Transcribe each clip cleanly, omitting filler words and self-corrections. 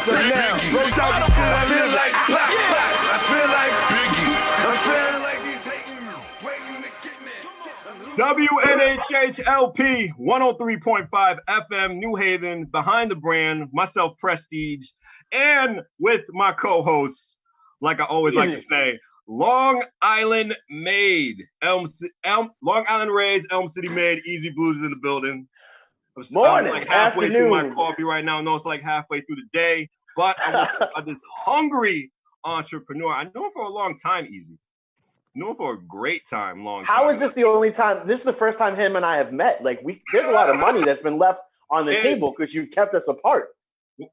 up and down. Rose out the good. I feel like black. I feel like Biggie. I'm feeling like these hating, waiting to get me. WNHHLP 103.5 FM, New Haven, behind the brand, myself, Prestige, and with my co-hosts, like I always like to say, Long Island made, Long Island raised, Elm City made, Easy Bluez in the building. Morning, I'm like halfway afternoon. through my coffee right now. No, it's like halfway through the day, but I want to talk about this hungry entrepreneur. I know him for a long time, Easy. Knew him for a great time, long time. How is this the only time? This is the first time him and I have met. Like there's a lot of money that's been left on the table because you've kept us apart.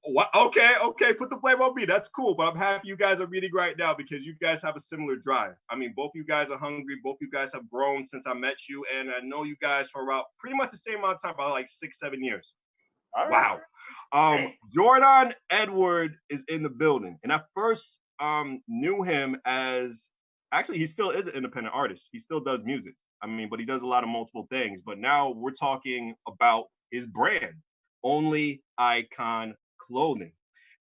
What? Okay. Put the blame on me. That's cool, but I'm happy you guys are meeting right now because you guys have a similar drive. I mean, both you guys are hungry. Both you guys have grown since I met you, and I know you guys for about pretty much the same amount of time, about like 6-7 years. All right. Wow. Jordon Edward is in the building, and I first knew him as actually he still is an independent artist. He still does music. I mean, but he does a lot of multiple things. But now we're talking about his brand, Only Icon Clothing.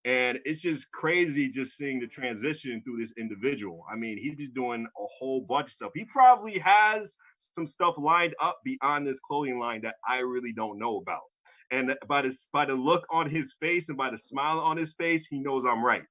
And it's just crazy just seeing the transition through this individual. I mean, he's doing a whole bunch of stuff. He probably has some stuff lined up beyond this clothing line that I really don't know about. And by the look on his face and by the smile on his face, he knows I'm right.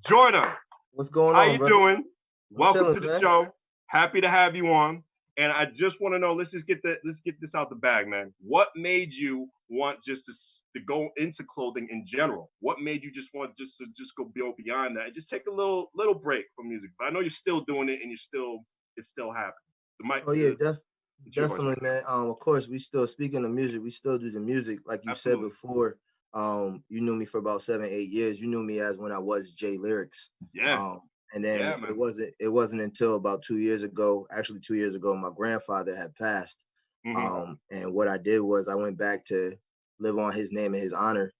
Jordan, what's going on? How you doing? Welcome to the show. Happy to have you on. And I just want to know, let's get this out the bag, man. What made you want just to go into clothing in general? What made you just want to go beyond that and just take a little break from music? But I know you're still doing it and it's still happening. Definitely, man. Of course, we still, speaking of music, we still do the music. Like you said before, you knew me for about 7-8 years. You knew me as when I was J Lyrics. Yeah. And then it wasn't until about 2 years ago, actually 2 years ago, my grandfather had passed. Mm-hmm. And what I did was I went back to live on his name in his honor,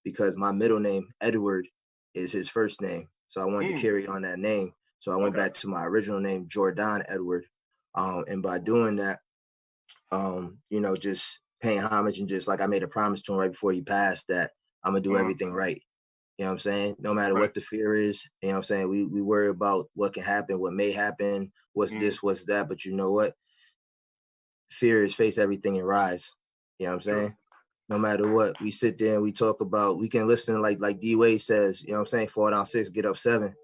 because my middle name, Edward, is his first name. So I wanted to carry on that name. So I went back to my original name, Jordon Edward. And by doing that, just paying homage and just like I made a promise to him right before he passed that I'm gonna do everything right. You know what I'm saying? No matter what the fear is, you know what I'm saying? We worry about what can happen, what may happen, what's this, what's that. But you know what? Fear is face everything and rise. You know what I'm saying? No matter what, we sit there and we talk about, we can listen like D Wade says, you know what I'm saying? Fall down 6, get up 7.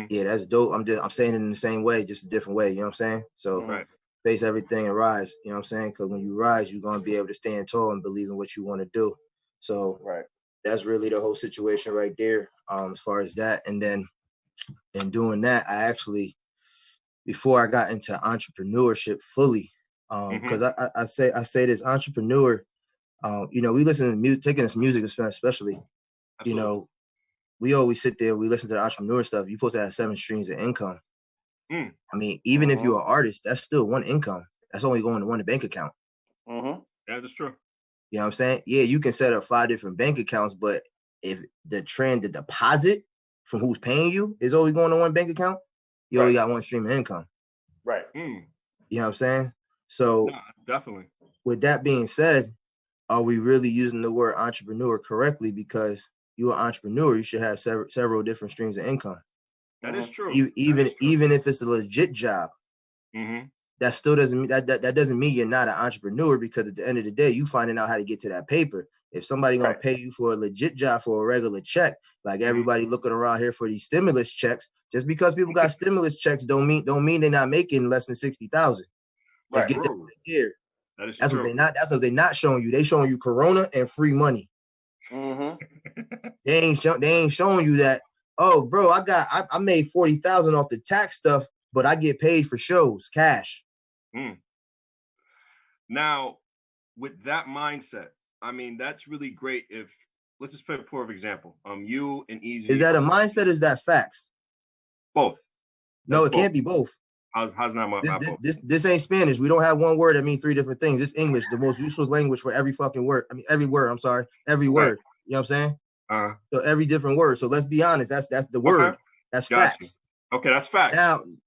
Yeah, that's dope. I'm saying it in the same way, just a different way. You know what I'm saying? So face everything and rise. You know what I'm saying? Because when you rise, you're going to be able to stand tall and believe in what you want to do. So that's really the whole situation right there, as far as that. And then in doing that, I actually, before I got into entrepreneurship fully, because I say this entrepreneur, we listen to music, taking this music especially, we always sit there, we listen to the entrepreneur stuff. You're supposed to have 7 streams of income. I mean, even if you're an artist, that's still one income. That's only going to one bank account. Yeah, that's true. You know what I'm saying? Yeah, you can set up 5 different bank accounts, but if the deposit from who's paying you is only going to one bank account, you only got one stream of income. Right. You know what I'm saying? So definitely. With that being said, are we really using the word entrepreneur correctly? Because you're an entrepreneur, you should have several different streams of income. That is true. Even if it's a legit job, that still doesn't mean that doesn't mean you're not an entrepreneur, because at the end of the day, you finding out how to get to that paper. If somebody gonna pay you for a legit job for a regular check, like everybody looking around here for these stimulus checks, just because people got stimulus checks don't mean they're not making less than 60,000. Let's get that here. That's what they're not showing you. They showing you Corona and free money. They ain't showing you that. Oh, bro, I made 40,000 off the tax stuff, but I get paid for shows, cash. Now, with that mindset, I mean, that's really great. If let's just put a poor example. You and Easy. Is that a mindset? Or is that facts? Both. No, it can't be both. How's not my this ain't Spanish. We don't have one word that means 3 different things. It's English, the most useful language for every fucking word. I mean, every word. I'm sorry, every word. You know what I'm saying? So every different word. So let's be honest. That's the word. That's facts. Okay, that's facts.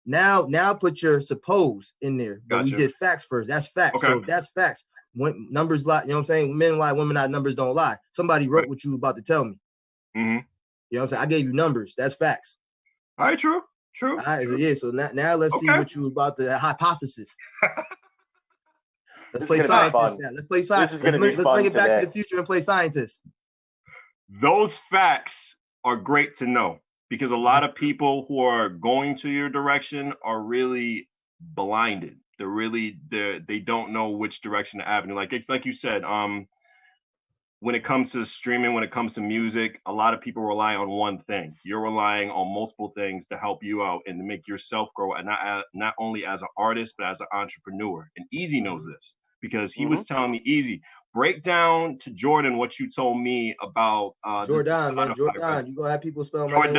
Now put your suppose in there. But we did facts first. That's facts. Okay. So that's facts. when numbers lie, you know what I'm saying? Men lie, women lie, numbers don't lie. Somebody wrote what you were about to tell me. Mm-hmm. You know what I'm saying? I gave you numbers. That's facts. All right, true. All right, so yeah. So now let's see what you about the hypothesis. Let's play scientist now. Let's play scientist. Let's bring it back to the future and play scientist. Those facts are great to know because a lot of people who are going to your direction are really blinded. They don't know which direction the avenue. Like you said, when it comes to streaming, when it comes to music, a lot of people rely on one thing. You're relying on multiple things to help you out and to make yourself grow, and not only as an artist, but as an entrepreneur. And Easy knows this because he was telling me, Easy, break down to Jordon what you told me about Jordon, man. Jordon, you gonna have people spell my name.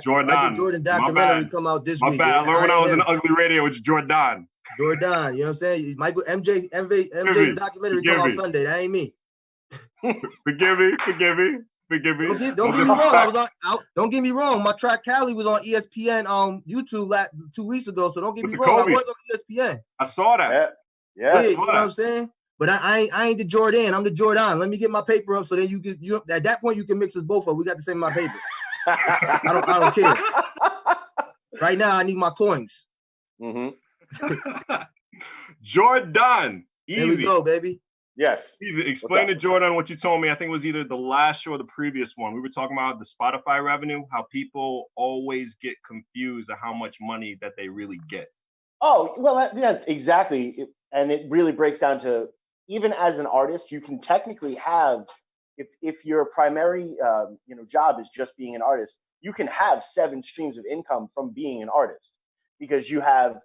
Jordon. Jordon documentary come out this week. I learned when I was in Ugly Radio, it's Jordon. Jordon, you know what I'm saying? MJ's documentary come out Sunday. That ain't me. Forgive me. Don't get me wrong. Don't get me wrong. My track Cali was on ESPN YouTube 2 weeks ago. So don't get me wrong. I was on ESPN. I saw that. Yeah. You know what I'm saying? But I ain't the Jordan. I'm the Jordon. Let me get my paper up so then you at that point you can mix us both up. We got the same amount of paper. I don't care. Right now I need my coins. Jordan. Easy. Here we go, baby. Yes. Explain to Jordon what you told me. I think it was either the last show or the previous one. We were talking about the Spotify revenue, how people always get confused at how much money that they really get. Oh, well, that's exactly. And it really breaks down to, even as an artist, you can technically have, if your primary job is just being an artist, you can have 7 streams of income from being an artist, because you have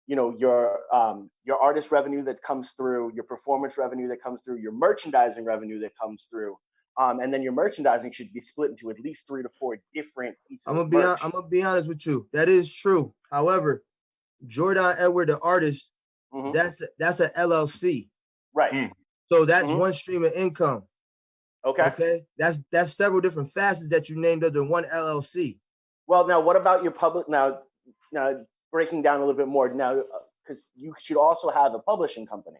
your artist revenue that comes through, your performance revenue that comes through, your merchandising revenue that comes through, and then your merchandising should be split into at least 3 to 4 different pieces. I'm gonna be honest with you. That is true. However, Jordon Edward, the artist, that's an LLC, right? So that's one stream of income. Okay. That's several different facets that you named under one LLC. Well, now what about your public? Now breaking down a little bit more now, because you should also have a publishing company.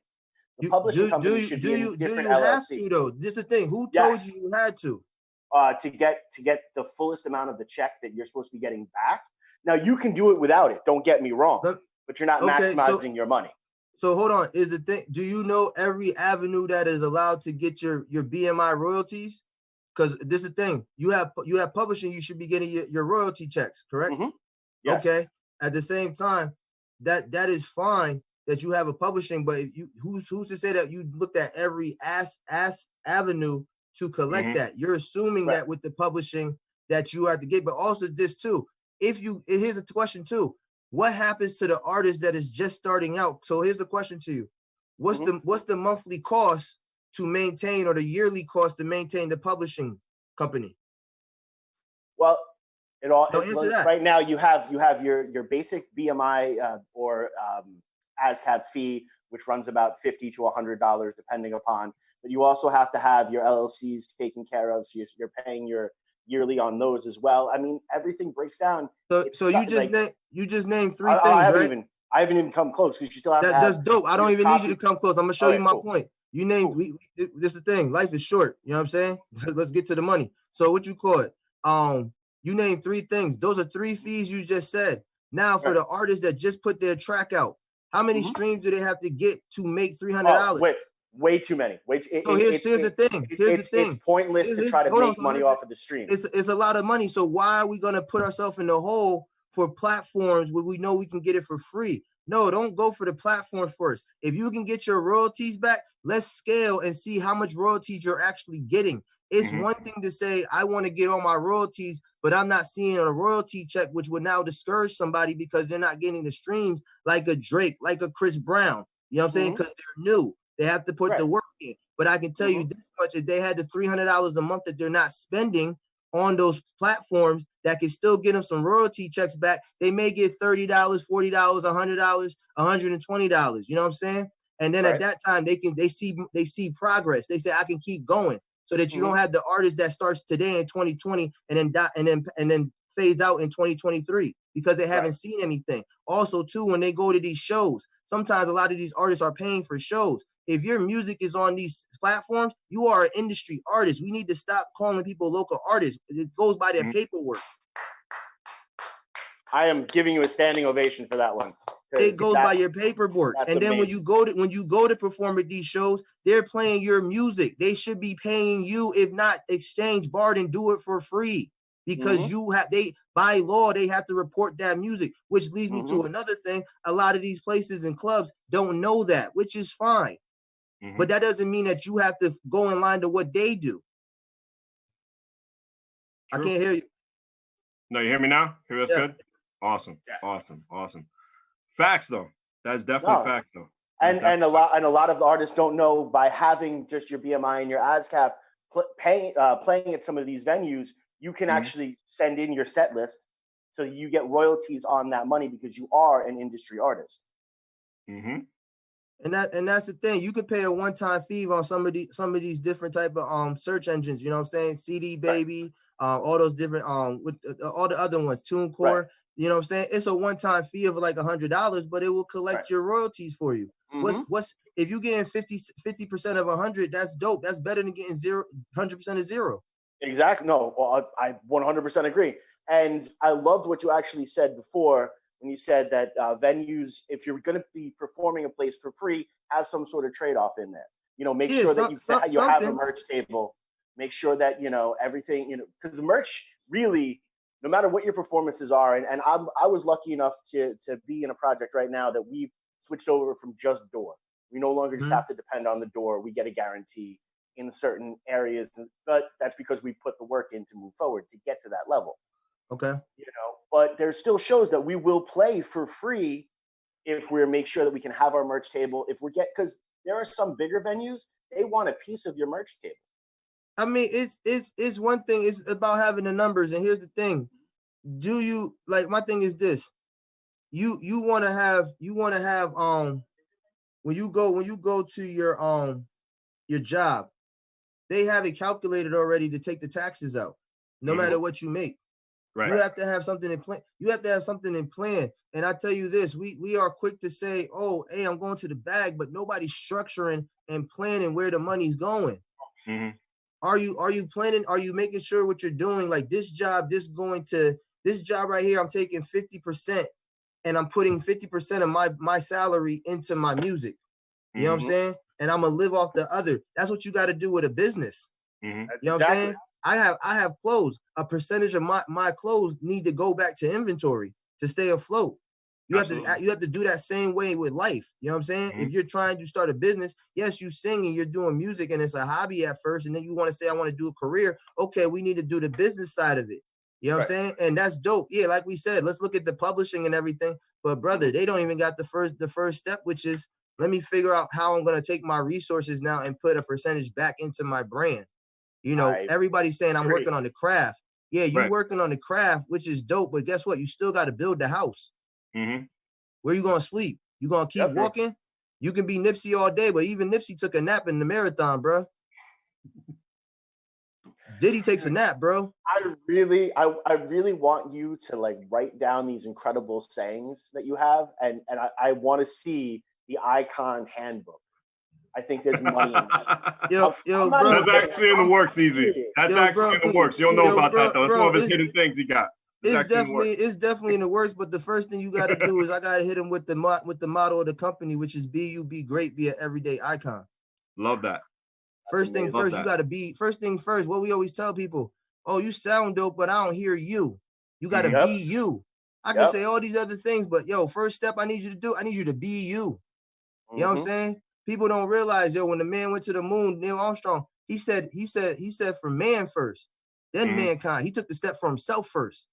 The publishing company should be in different LLC. Have to, though? This is the thing. Who told you had to? To get the fullest amount of the check that you're supposed to be getting back. Now you can do it without it. Don't get me wrong, but you're not maximizing your money. So hold on. Is the thing? Do you know every avenue that is allowed to get your BMI royalties? Because this is the thing. You have publishing. You should be getting your royalty checks, correct? Yes. Okay. At the same time, that is fine that you have a publishing, but if who's to say that you looked at every ass avenue to collect that? You're assuming that with the publishing that you have to get, but also this too. Here's a question too. What happens to the artist that is just starting out? So here's the question to you. What's the monthly cost to maintain, or the yearly cost to maintain the publishing company? Well, right now you have your basic BMI or ASCAP fee, which runs about $50 to $100 depending upon. But you also have to have your LLCs taken care of, so you're paying your yearly on those as well. I mean, everything breaks down. So you just named 3 things. I haven't even come close, because you still have to have. That's dope. I don't even need you to come close. I'm gonna show you my point. You named. This is the thing. Life is short. You know what I'm saying? Let's get to the money. So what you call it? You named 3 things. Those are 3 fees you just said. Now for the artists that just put their track out, how many streams do they have to get to make $300? Way too many. Here's the thing. It's pointless to try to make money off of the stream. It's a lot of money. So why are we gonna put ourselves in the hole for platforms where we know we can get it for free? No, don't go for the platform first. If you can get your royalties back, let's scale and see how much royalties you're actually getting. It's one thing to say, I want to get all my royalties, but I'm not seeing a royalty check, which would now discourage somebody because they're not getting the streams like a Drake, like a Chris Brown. You know what I'm saying? Because they're new. They have to put the work in. But I can tell you this much: if they had the $300 a month that they're not spending on those platforms, that can still get them some royalty checks back, they may get $30, $40, $100, $120. You know what I'm saying? And then at that time, they see progress. They say, I can keep going, so that you don't have the artist that starts today in 2020 and then fades out in 2023 because they haven't seen anything. Also, too, when they go to these shows, sometimes a lot of these artists are paying for shows. if your music is on these platforms, you are an industry artist. We need to stop calling people local artists. It goes by their paperwork. I am giving you a standing ovation for that one. It goes by your paperwork. And then amazing. when you go to perform at these shows, they're playing your music. They should be paying you, if not exchange barred and do it for free. Because by law, they have to report that music, which leads me to another thing. A lot of these places and clubs don't know that, which is fine. But that doesn't mean that you have to go in line to what they do. True. I can't hear you. No, you hear me now? Hear us good? Awesome. Yeah. Awesome. Facts though. That's definitely facts though. And a lot of artists don't know, by having just your BMI and your ASCAP playing at some of these venues, you can actually send in your set list, so you get royalties on that money because you are an industry artist. And that's the thing. You can pay a one-time fee on some of these different type of search engines. You know what I'm saying? CD Baby, all those different with all the other ones, TuneCore. Right. You know what I'm saying? It's a one-time fee of like $100, but it will collect your royalties for you. What's if you getting 50% of 100? That's dope. That's better than getting 100% of zero. Exactly. No, well, I 100% agree. And I loved what you actually said before when you said that venues, if you're going to be performing a place for free, have some sort of trade-off in there. You know, make sure that you have a merch table. Make sure that, you know, everything, you know, because the merch really, no matter what your performances are, and I was lucky enough to be in a project right now that we've switched over from just door. We no longer just have to depend on the door. We get a guarantee in certain areas, but that's because we put the work in to move forward to get to that level. Okay. You know, but there's still shows that we will play for free if we make sure that we can have our merch table. Because there are some bigger venues, they want a piece of your merch table. I mean, it's one thing. It's about having the numbers. And here's the thing: do you like? My thing is this: you want to have when you go to your job, they have it calculated already to take the taxes out, no matter what you make. Right. You have to have something in plan. You have to have something in plan. And I tell you this: we are quick to say, "Oh, hey, I'm going to the bag," but nobody's structuring and planning where the money's going. Are you planning? Are you making sure what you're doing? Like this job right here, I'm taking 50% and I'm putting 50% of my salary into my music. You know what I'm saying? And I'm gonna live off the other. That's what you got to do with a business. You know what I'm saying? I have clothes. A percentage of my clothes need to go back to inventory to stay afloat. You have to do that same way with life. You know what I'm saying? If you're trying to start a business, yes, you sing and you're doing music and it's a hobby at first, and then you want to say, I want to do a career. Okay, we need to do the business side of it. You know what I'm saying? And that's dope. Yeah, like we said, let's look at the publishing and everything. But brother, they don't even got the first step, which is let me figure out how I'm gonna take my resources now and put a percentage back into my brand. You know, everybody's saying I'm working on the craft. Yeah, you're working on the craft, which is dope, but guess what? You still got to build the house. Where you gonna sleep? You gonna keep walking? You can be Nipsey all day, but even Nipsey took a nap in the marathon, bro. Diddy takes a nap, bro. I really want you to like write down these incredible sayings that you have, and I want to see the Icon Handbook. I think there's money in that. Yo, bro. That's actually in the works, Easy. That's actually in the works. You don't know about that though. It's one of his hidden things he got. It's definitely in the works, but the first thing you got to do is I got to hit him with the motto of the company, which is be you, be great, be an everyday icon. Love that. First thing first, you got to be first thing first. What we always tell people: oh, you sound dope, but I don't hear you. You got to be you. I can say all these other things, but yo, first step I need you to do, I need you to be you. You know what I'm saying? People don't realize, yo, when the man went to the moon, Neil Armstrong, he said for man first, then mankind. He took the step for himself first.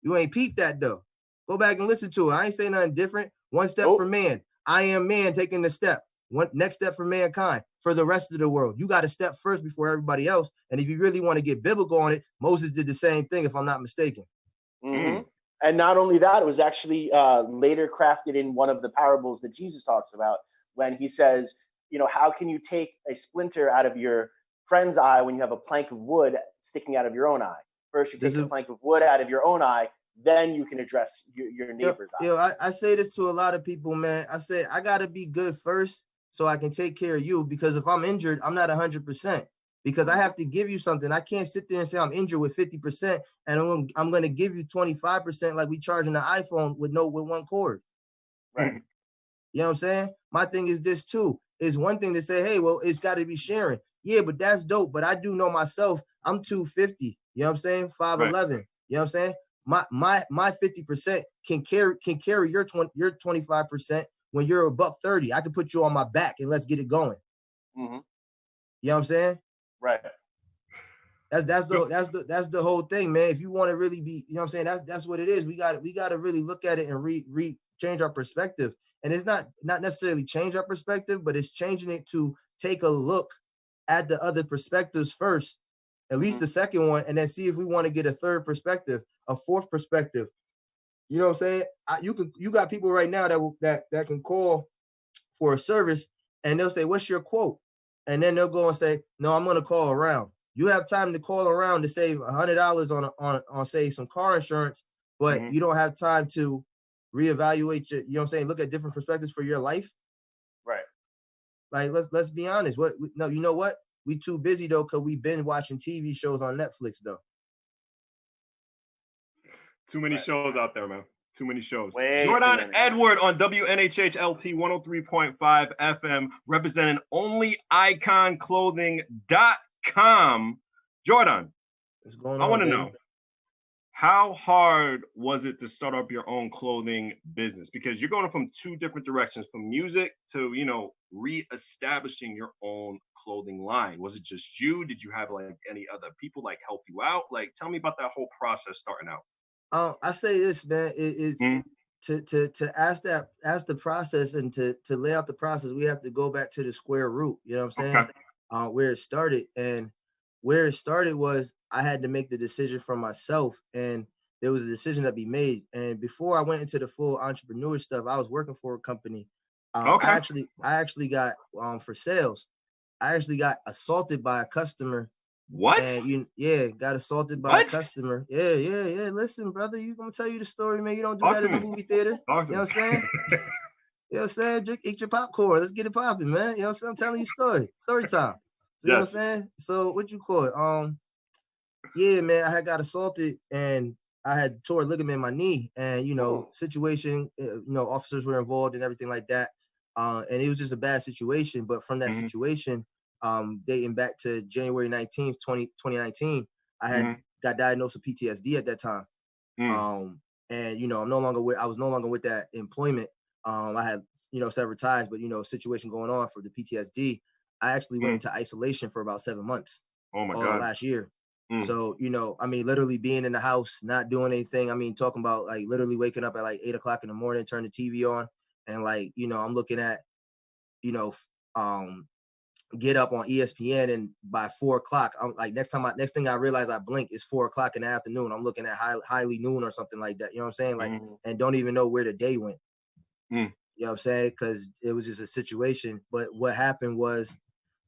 You ain't peeped that though. Go back and listen to it. I ain't saying nothing different. One step for man. I am man taking the step. One next step for mankind. For the rest of the world, you got to step first before everybody else. And if you really want to get biblical on it, Moses did the same thing, if I'm not mistaken. And not only that, it was actually later crafted in one of the parables that Jesus talks about when he says, you know, how can you take a splinter out of your friend's eye when you have a plank of wood sticking out of your own eye? First, you take a plank of wood out of your own eye, then you can address your neighbor's eye. I say this to a lot of people, man. I say, I got to be good first so I can take care of you. Because if I'm injured, I'm not 100%. Because I have to give you something. I can't sit there and say I'm injured with 50% and I'm going to give you 25% like we charging an iPhone with one cord. Right. You know what I'm saying? My thing is this too. It's one thing to say, hey, well, it's got to be sharing. Yeah, but that's dope. But I do know myself, I'm 250. You know what I'm saying? 5'11. Right. You know what I'm saying? My 50% can carry your 25% when you're $130. I can put you on my back and let's get it going. Mm-hmm. You know what I'm saying? Right. That's the whole thing, man. If you want to really be, you know what I'm saying? That's what it is. We got to really look at it and change our perspective. And it's not necessarily change our perspective, but it's changing it to take a look at the other perspectives first, at least the second one, and then see if we want to get a third perspective, a fourth perspective. You know what I'm saying? You got people right now that can call for a service and they'll say, "What's your quote?" And then they'll go and say, "No, I'm going to call around." You have time to call around to save $100 on say some car insurance, but you don't have time to reevaluate your, you know what I'm saying? Look at different perspectives for your life. Right. Like, let's be honest. No, you know what? We too busy though, because we've been watching TV shows on Netflix though. Too many shows out there, man. Too many shows. Way Jordon Edward on WNHH LP 103.5 FM, representing onlyiconclothing.com. Jordon, I want to know, how hard was it to start up your own clothing business? Because you're going from two different directions, from music to, reestablishing your own clothing line. Was it just you? Did you have like any other people like help you out? Like, tell me about that whole process starting out. I say this, man, it's to ask the process and to lay out the process, we have to go back to the square root, you know what I'm saying? Okay. Where it started. And where it started was I had to make the decision for myself, and there was a decision to be made. And before I went into the full entrepreneur stuff, I was working for a company. Okay. I actually got for sales. I actually got assaulted by a customer. What? And got assaulted by a customer. Yeah. Listen, brother, I'm gonna tell you the story, man. You don't do that in the movie theater. You know what I'm saying? You know what I'm saying? Eat your popcorn. Let's get it popping, man. You know what I'm saying? I'm telling you story time. So, you know what I'm saying? So what you call it? Yeah, man, I had got assaulted and I had tore a ligament in my knee, and situation, officers were involved and everything like that. And it was just a bad situation. But from that situation, dating back to January 19th, 2019, I had got diagnosed with PTSD at that time. And I was no longer with that employment. I had, severed ties, but situation going on for the PTSD. I actually went into isolation for about 7 months. Oh my God. Last year. So, literally being in the house, not doing anything. Talking about like literally waking up at like 8 o'clock in the morning, turn the TV on, and like, I'm looking at, get up on ESPN, and by 4 o'clock, I'm like, next thing I realize I blink, it's 4 o'clock in the afternoon. I'm looking at highly noon or something like that. You know what I'm saying? Like, and don't even know where the day went. You know what I'm saying? Because it was just a situation. But what happened was,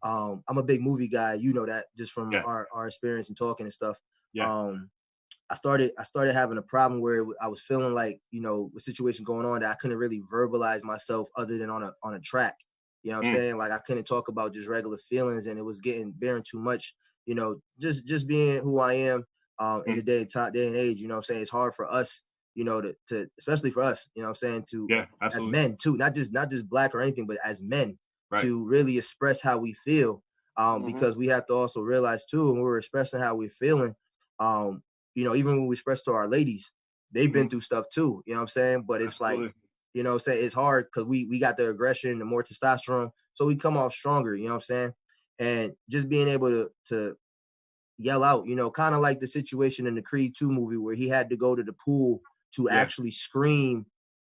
I'm a big movie guy, that just from our experience and talking and stuff. I started having a problem where I was feeling like, a situation going on that I couldn't really verbalize myself other than on a track. You know what I'm saying? Like, I couldn't talk about just regular feelings, and it was bearing too much, just being who I am in the day and age. You know what I'm saying? It's hard for us, to especially for us, you know what I'm saying, to as men too, not just Black or anything, but as men. Right. To really express how we feel, because we have to also realize too, when we're expressing how we're feeling, even when we express to our ladies, they've been through stuff too, you know what I'm saying? But it's like, it's hard because we got the aggression, the more testosterone, so we come off stronger, you know what I'm saying? And just being able to yell out, kind of like the situation in the Creed 2 movie where he had to go to the pool to actually scream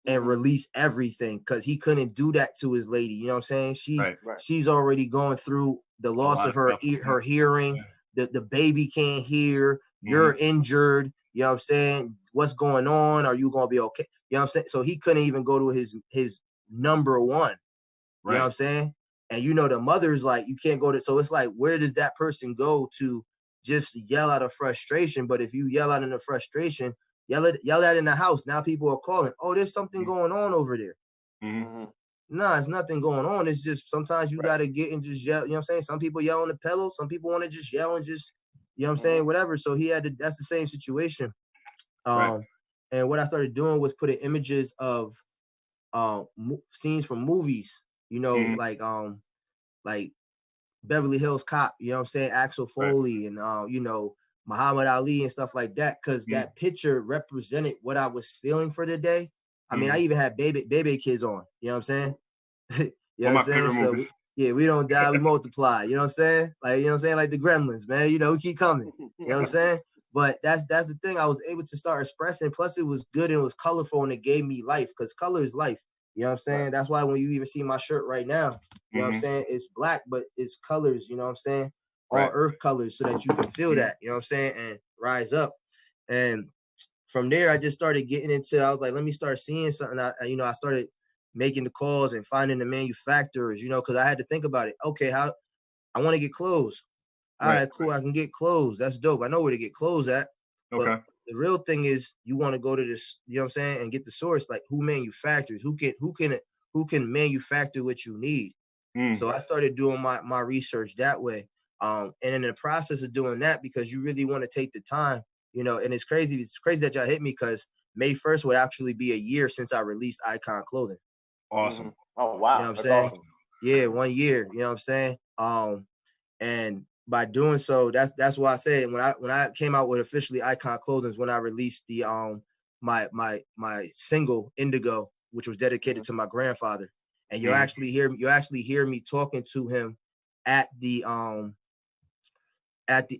and release everything, because he couldn't do that to his lady. You know what I'm saying? She's already going through the loss of her hearing. The baby can't hear. You're injured. You know what I'm saying? What's going on? Are you gonna be okay? You know what I'm saying? So he couldn't even go to his number one. You know what I'm saying? And the mother's like, you can't go to. So it's like, where does that person go to just yell out of frustration? But if you yell out in the frustration, yell at in the house. Now people are calling. Oh, there's something going on over there. Nah, it's nothing going on. It's just sometimes you gotta get and just yell. You know what I'm saying? Some people yell on the pillow. Some people want to just yell and just, you know what I'm saying? Whatever. So he had to. That's the same situation. And what I started doing was putting images of scenes from movies. You know, like Beverly Hills Cop. You know what I'm saying? Axel Foley and you know, Muhammad Ali and stuff like that. Because that picture represented what I was feeling for the day. I mean, I even had baby kids on. You know what I'm saying? You know what I'm saying? So yeah, we don't die, we multiply. You know what I'm saying? Like, you know what I'm saying? Like the Gremlins, man. You know, we keep coming. You know what I'm saying? But that's the thing. I was able to start expressing. Plus, it was good and it was colorful and it gave me life because color is life. You know what I'm saying? That's why when you even see my shirt right now, you know what I'm saying? It's black, but it's colors, you know what I'm saying? All earth colors so that you can feel that, you know what I'm saying? And rise up. And from there, I just started getting into, I was like, let me start seeing something. I started making the calls and finding the manufacturers, you know, because I had to think about it. Okay, how I want to get clothes. All right, cool. I can get clothes. That's dope. I know where to get clothes at. But the real thing is you want to go to this, you know what I'm saying, and get the source, like who manufactures, who can manufacture what you need. So I started doing my research that way. And in the process of doing that, because you really want to take the time, you know, and it's crazy that y'all hit me because May 1st would actually be a year since I released Icon Clothing. Awesome. Oh wow. You know what I'm That's saying? awesome. Yeah, 1 year, you know what I'm saying? And by doing so, that's why I said when I came out with officially Icon Clothing is when I released the my single Indigo, which was dedicated to my grandfather. And you'll actually hear me talking to him at the at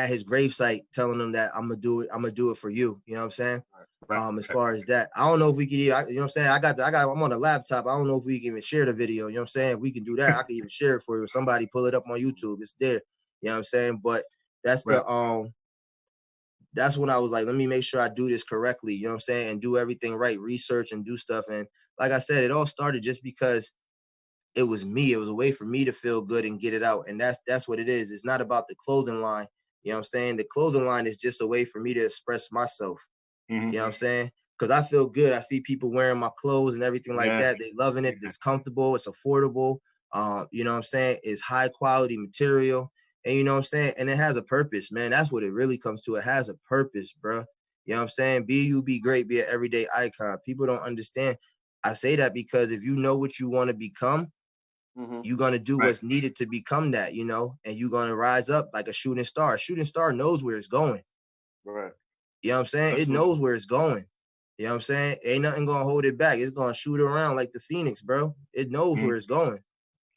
his gravesite, telling him that I'm gonna do it for you. You know what I'm saying? As far as that, I don't know if we could even, you know what I'm saying? I'm on a laptop. I don't know if we can even share the video. You know what I'm saying? We can do that. I can even share it for you. Somebody pull it up on YouTube. It's there. You know what I'm saying? But that's that's when I was like, let me make sure I do this correctly. You know what I'm saying? And do everything right, research and do stuff. And like I said, it all started just because it was me. It was a way for me to feel good and get it out. And that's what it is. It's not about the clothing line. You know what I'm saying? The clothing line is just a way for me to express myself. You know what I'm saying? Because I feel good. I see people wearing my clothes and everything like that. They loving it. It's comfortable. It's affordable. You know what I'm saying? It's high quality material. And you know what I'm saying? And it has a purpose, man. That's what it really comes to. It has a purpose, bro. You know what I'm saying? Be you, be great, be an everyday icon. People don't understand. I say that because if you know what you want to become, you're going to do what's needed to become that, you know, and you're going to rise up like a shooting star. A shooting star knows where it's going. Right. You know what I'm saying? It knows where it's going. You know what I'm saying? Ain't nothing going to hold it back. It's going to shoot around like the Phoenix, bro. It knows where it's going.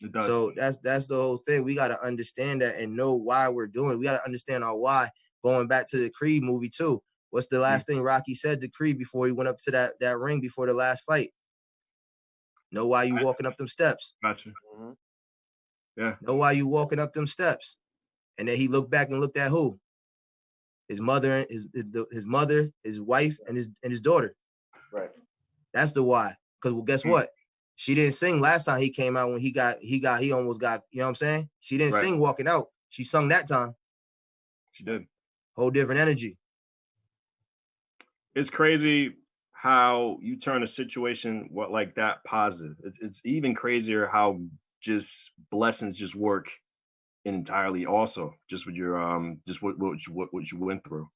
It does. So that's the whole thing. We got to understand that and know why we're doing it. We got to understand our why. Going back to the Creed movie too. What's the last thing Rocky said to Creed before he went up to that ring before the last fight? Know why you walking up them steps. Gotcha. Yeah. Know why you walking up them steps. And then he looked back and looked at who? His mother, his mother, his wife, and his daughter. Right. That's the why. Because well, guess what? She didn't sing last time he came out when he almost got, you know what I'm saying? She didn't sing walking out. She sung that time. She did. Whole different energy. It's crazy how you turn a situation like that positive. It's even crazier how just blessings just work entirely also just with your just what you went through.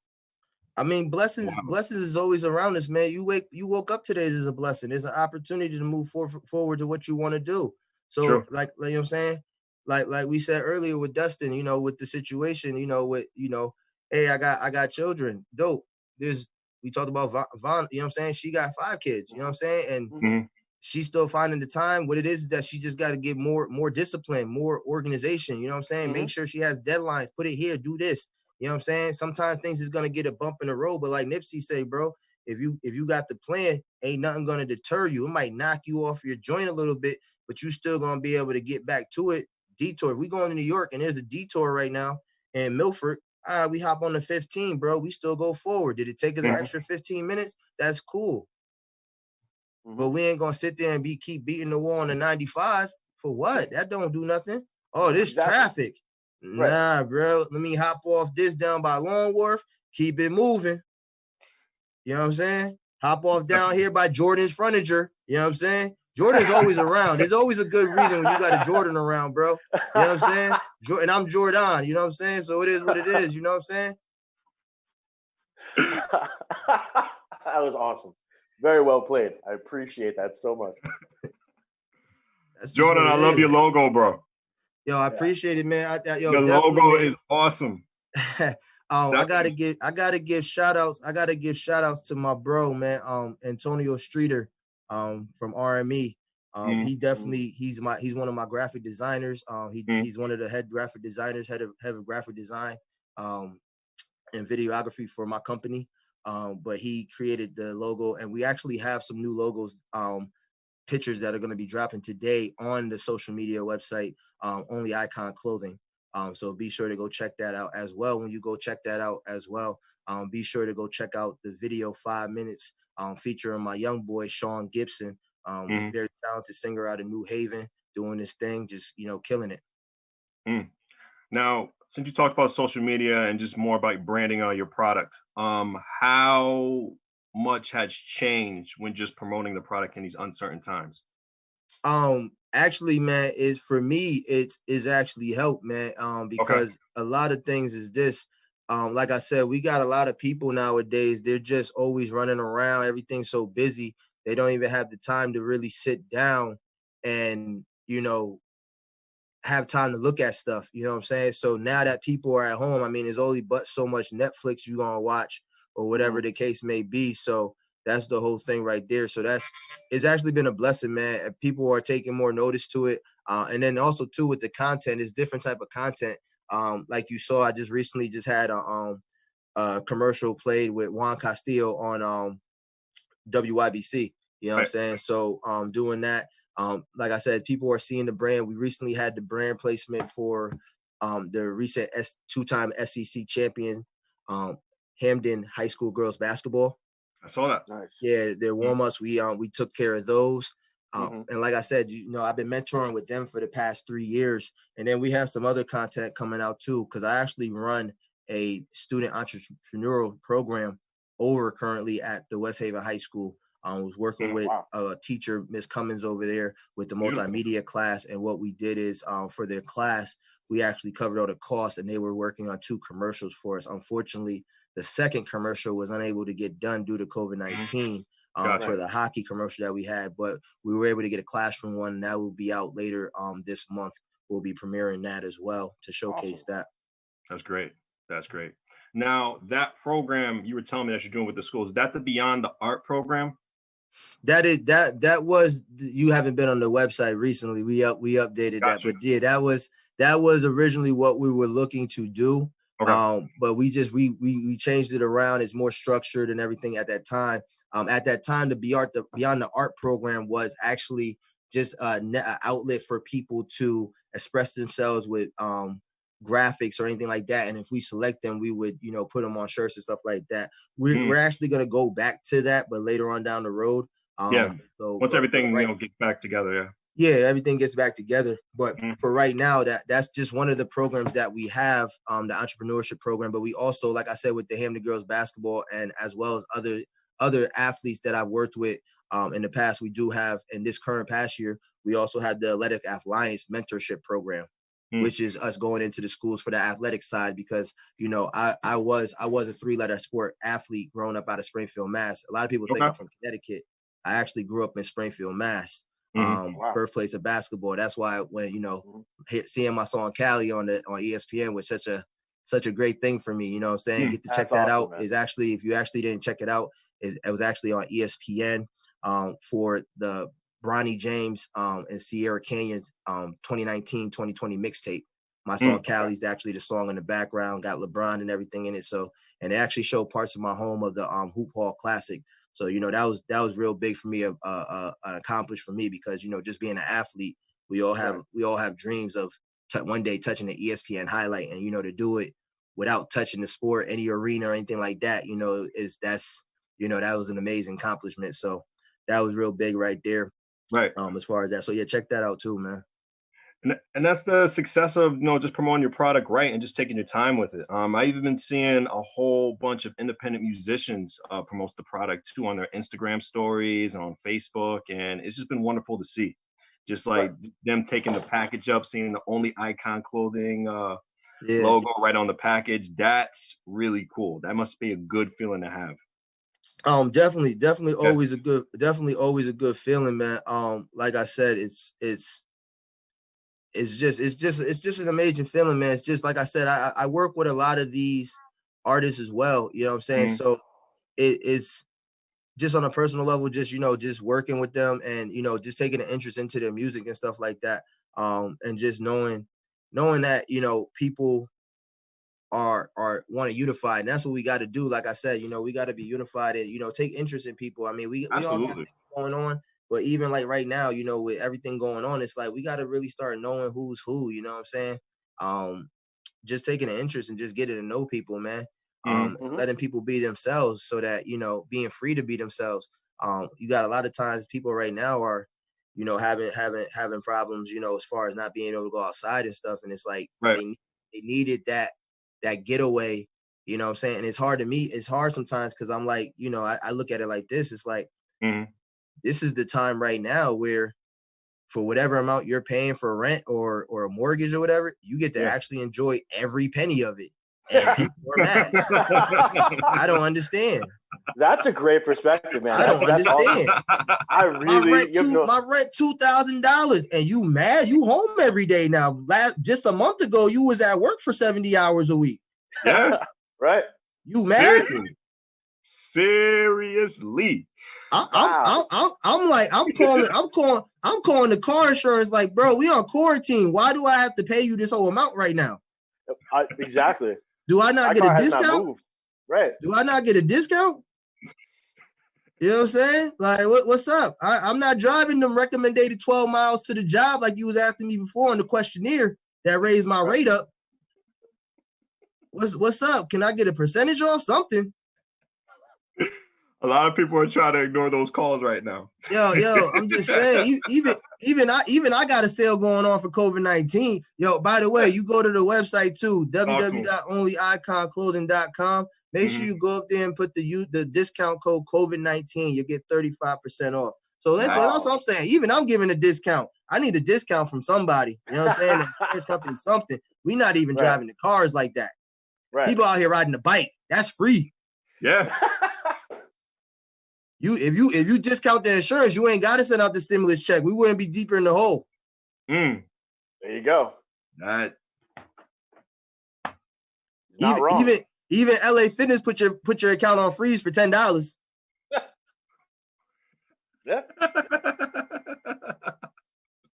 I mean, blessings is always around us, man. You woke up today is a blessing. There's an opportunity to move forward to what you want to do. So like you know what I'm saying? Like we said earlier with Dustin, you know, with the situation, you know, with, you know, hey, I got children. Dope. We talked about Vaughn, you know what I'm saying? She got 5 kids, you know what I'm saying? And she's still finding the time. What it is that she just got to get more discipline, more organization, you know what I'm saying? Make sure she has deadlines, put it here, do this. You know what I'm saying? Sometimes things is gonna get a bump in the road, but like Nipsey say, bro, if you got the plan, ain't nothing gonna deter you. It might knock you off your joint a little bit, but you still gonna be able to get back to it. Detour. If we going to New York and there's a detour right now in Milford, we hop on the 15, bro. We still go forward. Did it take us an extra 15 minutes? That's cool. But we ain't gonna sit there and keep beating the wall on the 95 for what? That don't do nothing. Oh, this traffic. Nah, bro. Let me hop off this down by Longworth. Keep it moving. You know what I'm saying? Hop off down here by Jordan's Furniture. You know what I'm saying? Jordan's always around. There's always a good reason when you got a Jordan around, bro. You know what I'm saying? And I'm Jordon, you know what I'm saying? So it is what it is, you know what I'm saying? That was awesome. Very well played. I appreciate that so much. Jordan, I love your logo, bro. Yo, I appreciate it, man. Your logo is awesome. I gotta give shout outs. I gotta give shout outs to my bro, man. Antonio Streeter, from RME. He definitely he's one of my graphic designers. He's one of the head graphic designers, head of graphic design, and videography for my company. But he created the logo, and we actually have some new logos, pictures that are going to be dropping today on the social media website, Only Icon Clothing. So be sure to go check that out as well. When you go check that out as well, be sure to go check out the video 5 minutes featuring my young boy, Sean Gibson, very talented singer out of New Haven, doing this thing, just, killing it. Now, since you talked about social media and just more about branding your product, how much has changed when just promoting the product in these uncertain times? Actually, man, for me, it's actually helped, man. Because a lot of things is this. Like I said, we got a lot of people nowadays. They're just always running around. Everything's so busy. They don't even have the time to really sit down and, have time to look at stuff. You know what I'm saying? So now that people are at home, I mean, there's only but so much Netflix you're gonna watch or whatever the case may be. So that's the whole thing right there. So it's actually been a blessing, man. And people are taking more notice to it. And then also too with the content, it's different type of content. Like you saw, I just recently had a commercial played with Juan Castillo on WYBC. You know what I'm saying? So doing that. Like I said, people are seeing the brand. We recently had the brand placement for the recent two-time SEC champion, Hamden High School girls basketball. I saw that. Nice. Yeah, their warm-ups, we took care of those. And like I said, I've been mentoring with them for the past 3 years. And then we have some other content coming out too, because I actually run a student entrepreneurial program over currently at the West Haven High School. I was working with a teacher, Miss Cummins, over there with the multimedia class. And what we did is for their class, we actually covered all the costs, and they were working on 2 commercials for us. Unfortunately, the second commercial was unable to get done due to COVID-19 for the hockey commercial that we had, but we were able to get a classroom one, and that will be out later this month. We'll be premiering that as well to showcase that. That's great. That's great. Now, that program you were telling me that you're doing with the schools, is that the Beyond the Art program? That was, you haven't been on the website recently. We updated that, but yeah, that was originally what we were looking to do. But we changed it around. It's more structured and everything at that time. At that time, the Beyond the Art program was actually just an outlet for people to express themselves with graphics or anything like that. And if we select them, we would, put them on shirts and stuff like that. We're actually going to go back to that, but later on down the road. So once everything gets back together, everything gets back together. But for right now, that's just one of the programs that we have, the entrepreneurship program. But we also, like I said, with the Hamden girls basketball, and as well as other athletes that I've worked with in the past, we do have, in this current past year, we also had the Athletic Alliance mentorship program, which is us going into the schools for the athletic side, because I was a 3-letter sport athlete growing up out of Springfield, Mass. A lot of people think I'm from Connecticut. I actually grew up in Springfield, Mass. Birthplace of basketball. That's why when seeing my song Cali on ESPN was such a great thing for me. You know what I'm saying? Get to check that out. Man. Is actually, if you actually didn't check it out, it was actually on ESPN for the Bronny James and Sierra Canyon's 2019-2020 mixtape. My song Cali's actually the song in the background, got LeBron and everything in it. So, and it actually showed parts of my home of the Hoop Hall Classic. So, that was real big for me, an accomplishment for me, because, just being an athlete, we all have dreams of one day touching the ESPN highlight, and, to do it without touching the sport, any arena or anything like that, that was an amazing accomplishment. So that was real big right there. Right. As far as that. So yeah, check that out too, man. And that's the success of just promoting your product right and just taking your time with it. I even been seeing a whole bunch of independent musicians promote the product too on their Instagram stories and on Facebook, and it's just been wonderful to see. Just like them taking the package up, seeing the Only Icon Clothing Yeah. logo right on the package. That's really cool. That must be a good feeling to have. Definitely always a good feeling, man. Like I said, it's just an amazing feeling, man. It's just like I said, I work with a lot of these artists as well. You know what I'm saying? Mm-hmm. So it's just on a personal level, just just working with them and just taking an interest into their music and stuff like that. And just knowing that people are want to unify, and that's what we got to do. Like I said, we got to be unified and take interest in people. I mean, we all got things going on, but even like right now, with everything going on, it's like we got to really start knowing who's who. You know what I'm saying? Just taking an interest and just getting to know people, man. Letting people be themselves, so that being free to be themselves. You got a lot of times people right now are having problems, as far as not being able to go outside and stuff, and it's like they needed that getaway, you know what I'm saying? And it's hard sometimes because I'm like, I look at it like this. It's like, this is the time right now where for whatever amount you're paying for rent or a mortgage or whatever, you get to actually enjoy every penny of it. And people are mad. I don't understand. That's a great perspective, man. I don't understand. Awesome. I really my rent $2,000, and you mad? You home every day now. Just a month ago, you was at work for 70 hours a week. Yeah, right. You mad? Seriously. I'm like, I'm calling the car insurance. Like, bro, we on quarantine. Why do I have to pay you this whole amount right now? Exactly. Do I not get a discount? Right. Do I not get a discount? You know what I'm saying? Like, what's up? I'm not driving them recommended 12 miles to the job like you was asking me before on the questionnaire that raised my rate up. What's up? Can I get a percentage off something? A lot of people are trying to ignore those calls right now. Yo, I'm just saying, even I got a sale going on for COVID-19. Yo, by the way, you go to the website too, www.onlyiconclothing.com. Make sure you go up there and put the discount code COVID-19. You get 35% off. So that's what I'm saying. Even I'm giving a discount. I need a discount from somebody. You know what I'm saying? The insurance company, something. We not even driving the cars like that. Right. People out here riding the bike. That's free. Yeah. If you discount the insurance, you ain't got to send out the stimulus check. We wouldn't be deeper in the hole. There you go. That not wrong. Even LA Fitness put your account on freeze for $10. Yeah.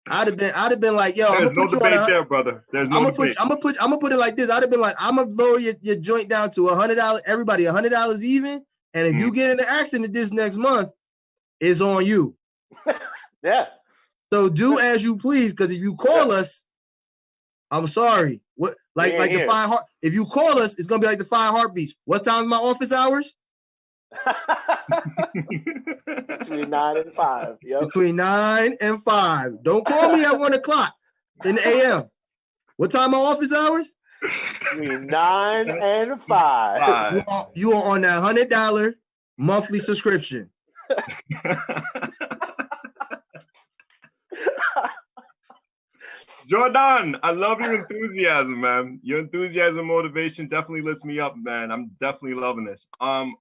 I'd have been like, yo, I'm gonna put there, brother. There's no debate. I'm gonna put it like this. I'd have been like, I'm gonna lower your joint down to $100. Everybody $100 even. And if you get in an accident this next month, it's on you. Yeah. So do as you please, because if you call us, I'm sorry. What like the 5 heart? If you call us, it's gonna be like the 5 heartbeats. What time's my office hours? Between 9 and 5. Yep. Between 9 and 5. Don't call me at 1 o'clock in the AM. What time my office hours? Between 9 and 5. You are on that $100 monthly subscription. Jordon, I love your enthusiasm, man. Your enthusiasm, motivation definitely lifts me up, man. I'm definitely loving this.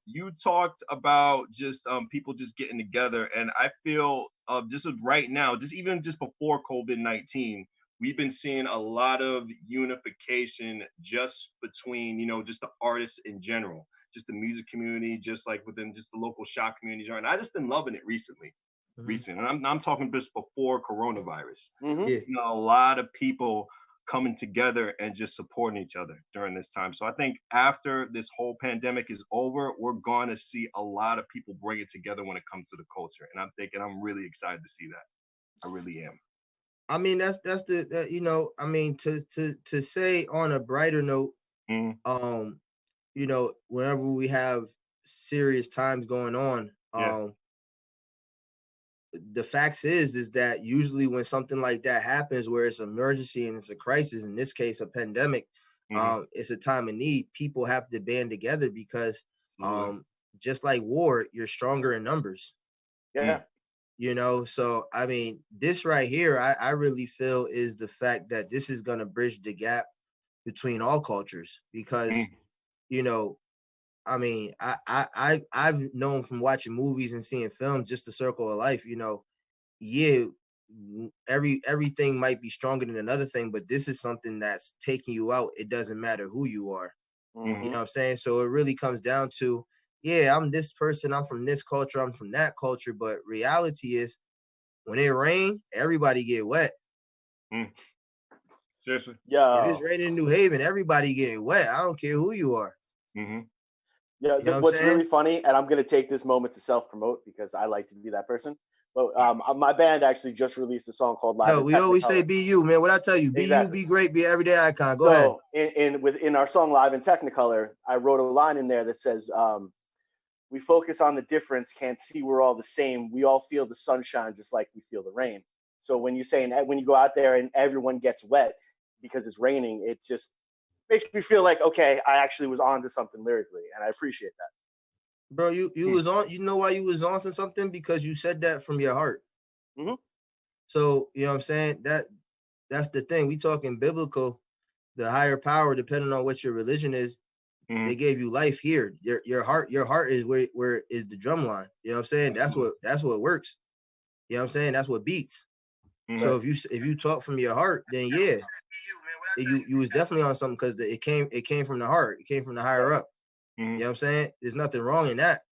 You talked about just people just getting together, and I feel just right now, just before COVID-19, we've been seeing a lot of unification just between, just the artists in general, just the music community, just like within just the local shop community. And I've just been loving it recently. And I'm talking just before coronavirus. A lot of people coming together and just supporting each other during this time. So I think after this whole pandemic is over, we're going to see a lot of people bring it together when it comes to the culture. And I'm really excited to see that. I really am. I mean, that's the I mean, to say on a brighter note, whenever we have serious times going on, the facts is that usually when something like that happens, where it's an emergency and it's a crisis, in this case, a pandemic, it's a time of need. People have to band together because just like war, you're stronger in numbers. Yeah. You know, so I mean, this right here, I really feel is the fact that this is going to bridge the gap between all cultures because, you know, I mean, I've known from watching movies and seeing films, just the circle of life, you know, yeah, everything might be stronger than another thing, but this is something that's taking you out. It doesn't matter who you are. You know what I'm saying? So it really comes down to, yeah, I'm this person, I'm from this culture, I'm from that culture, but reality is when it rains, everybody get wet. Seriously? Yeah. If it's raining in New Haven, everybody getting wet. I don't care who you are. Yeah, You know what's what I'm really funny, and I'm going to take this moment to self-promote because I like to be that person. But my band actually just released a song called "Live." No, in we always say Technicolor. be you, man. What I tell you, be you, Exactly. be great, be everyday icon. Go ahead. So within our song "Live in Technicolor," I wrote a line in there that says, "We focus on the difference, can't see we're all the same. We all feel the sunshine just like we feel the rain." So when you're saying that, when you go out there and everyone gets wet because it's raining, it's just makes me feel like, okay, I actually was onto something lyrically, and I appreciate that. Bro, you was on, you know why you was on to something? Because you said that from your heart. So, you know what I'm saying? That's the thing. We talking biblical, the higher power, depending on what your religion is, they gave you life here. Your heart is where is the drum line. You know what I'm saying? That's what works. You know what I'm saying? That's what beats. So if you talk from your heart, then yeah, you was definitely on something because it came from the heart. It came from the higher up. You know what I'm saying? There's nothing wrong in that.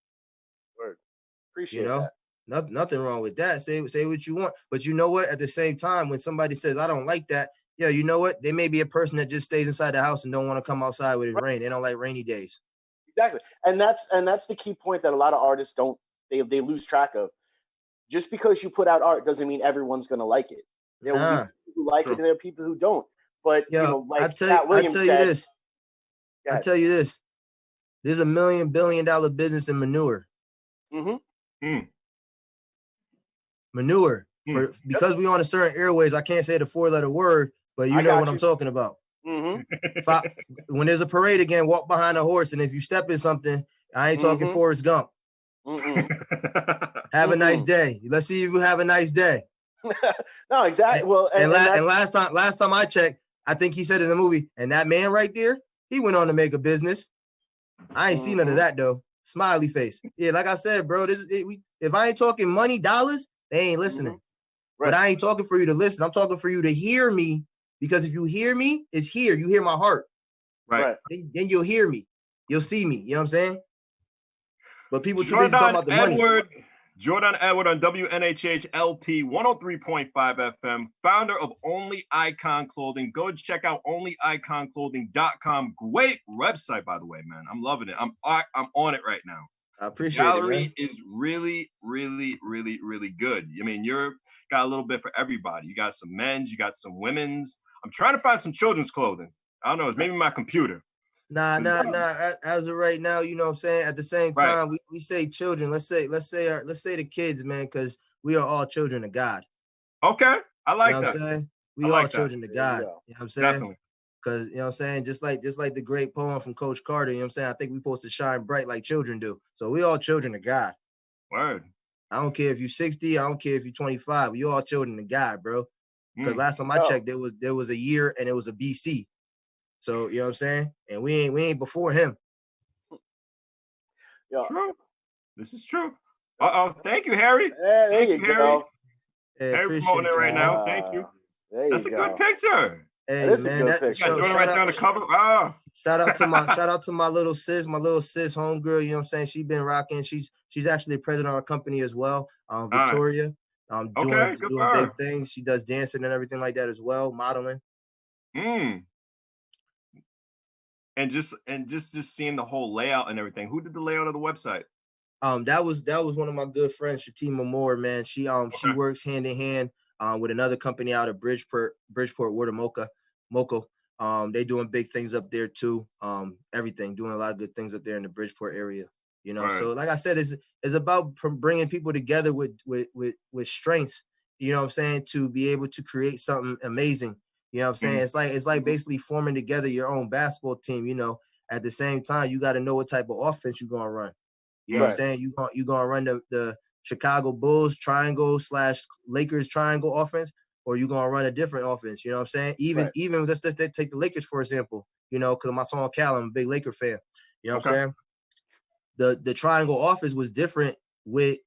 Word. You Appreciate know, that. nothing wrong with that. Say what you want, but you know what? At the same time, when somebody says I don't like that, yeah, you know what? They may be a person that just stays inside the house and don't want to come outside with it rain. They don't like rainy days. Exactly, and that's the key point that a lot of artists don't they lose track of. Just because you put out art doesn't mean everyone's going to like it. There will be people who like it and there are people who don't. But you know, like Cat Williams said, I tell you this. There's $1 million billion business in manure. Manure. Because we on a certain airways, I can't say the 4-letter word, but you know what I'm talking about. When there's a parade again, walk behind a horse, and if you step in something, I ain't talking Forrest Gump. Have a nice day. Let's see if you have a nice day. No, exactly. Well, and last time I checked, I think he said in the movie, and that man right there, he went on to make a business. I ain't seen none of that though. Smiley face. Yeah, like I said, bro, if I ain't talking money, dollars, they ain't listening. But I ain't talking for you to listen. I'm talking for you to hear me, because if you hear me, it's here. You hear my heart. Right. Then you'll hear me. You'll see me. You know what I'm saying? But people too busy talking about the money. Jordon Edward on WNHH LP 103.5 FM, founder of Only Icon Clothing. Go check out onlyiconclothing.com. Great website, by the way, man. I'm loving it. I'm on it right now. I appreciate it. The gallery is really, really, really, really good. I mean, you're got a little bit for everybody. You got some men's, you got some women's. I'm trying to find some children's clothing. I don't know. It's maybe my computer. Nah. As of right now, you know what I'm saying? At the same time, we say children. Let's say the kids, man, because we are all children of God. Okay. I like that. What I'm saying? We are children of God. You know what I'm saying? Definitely. Because, you know what I'm saying? Just like the great poem from Coach Carter, you know what I'm saying? I think we're supposed to shine bright like children do. So we all children of God. Word. I don't care if you're 60. I don't care if you're 25. We all children of God, bro. Because last time I checked, there was a year and it was a BC. So, you know what I'm saying? And we ain't before him. True. This is true. Thank you, Harry. There you go. Hey, Harry promoting it right now. Thank you. That's a good picture. Hey, that is man, a good picture. You got right there on the cover. Shout out to my little sis homegirl. You know what I'm saying? She's been rocking. She's actually the president of our company as well. Victoria. Doing big things. She does dancing and everything like that as well, modeling. And just seeing the whole layout and everything. Who did the layout of the website? That was one of my good friends, Shatima Moore, man. She works hand in hand with another company out of Bridgeport, Watermoka. They doing big things up there too. Everything, doing a lot of good things up there in the Bridgeport area. You know, Right. so like I said, it's about bringing people together with strengths. You know what I'm saying, to be able to create something amazing. You know what I'm saying? It's like basically forming together your own basketball team. You know, at the same time, you got to know what type of offense you're gonna run. You know what I'm saying? You gonna run the Chicago Bulls triangle / Lakers triangle offense, or you gonna run a different offense. You know what I'm saying? Even let's just take the Lakers for example. You know, because my son Cal, I'm a big Laker fan. You know what I'm saying? The triangle offense was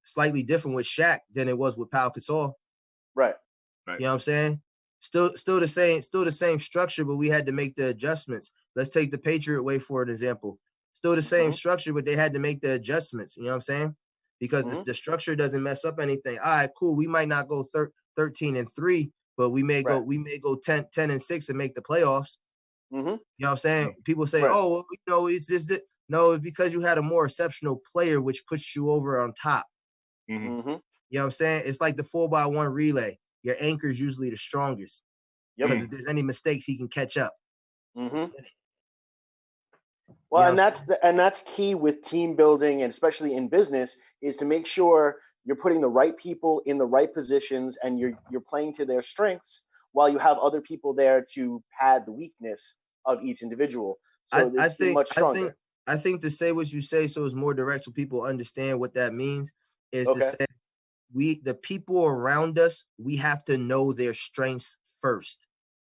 slightly different with Shaq than it was with Pau Gasol. Right. You know what I'm saying? Still the same structure, but we had to make the adjustments. Let's take the Patriot way for an example. Still the same structure, but they had to make the adjustments. You know what I'm saying? Because the structure doesn't mess up anything. All right, cool. We might not go 13-3, but we may go 10-6 and make the playoffs. You know what I'm saying? People say, oh, well, you know, it's just no, it's because you had a more exceptional player, which puts you over on top. You know what I'm saying? It's like the 4x1 relay. Your anchor is usually the strongest. Because if there's any mistakes, he can catch up. Well, You know, and that's key with team building, and especially in business, is to make sure you're putting the right people in the right positions, and you're playing to their strengths while you have other people there to pad the weakness of each individual. So it's much stronger. I think to say what you say so it's more direct so people understand what that means is to say the people around us, we have to know their strengths first.